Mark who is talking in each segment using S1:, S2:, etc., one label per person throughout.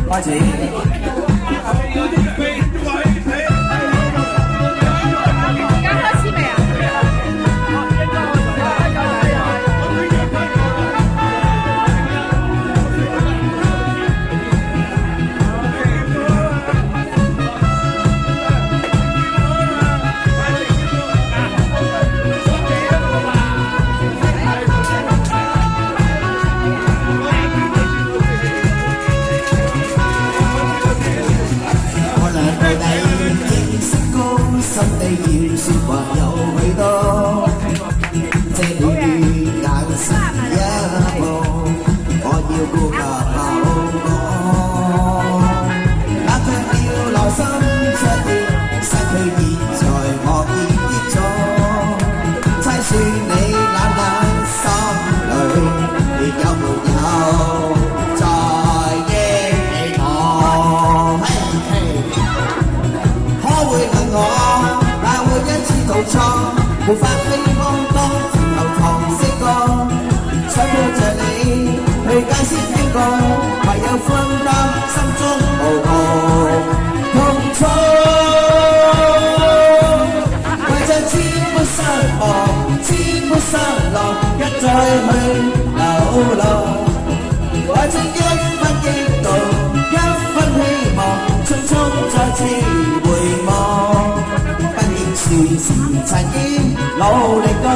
S1: 開始。心地要說話有許多，這暖眼神一望，我要顧及後果。但卻要內心出現，失去現在莫言結咗。猜算你冷冷心裏，你有沒有在憶起我？可會問我？逃錯，無法希望當前後堂識過，想抱着你去解釋經過，唯有分擔心中無窮痛楚。為着千般失望，千般失落，一再去流浪，為着一分激動，一分希望，匆匆再次回望。算是曾經努力過，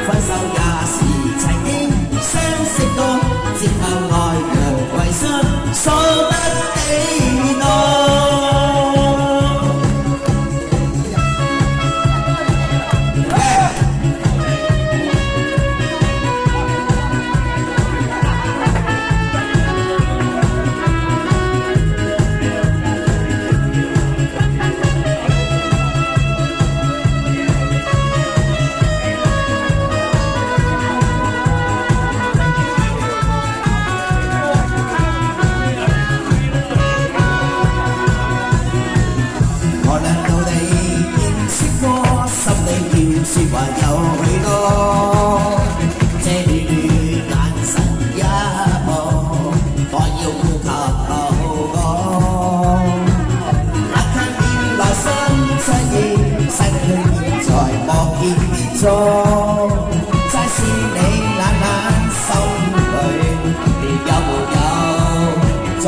S1: 分手也是曾經相識過，之後愛人為心所得幾多。說話有許多，這暖眼神一望，我要顧及後果。那卻要內心出現，失去現在莫言結束。再是你冷冷心裏，你有沒有在？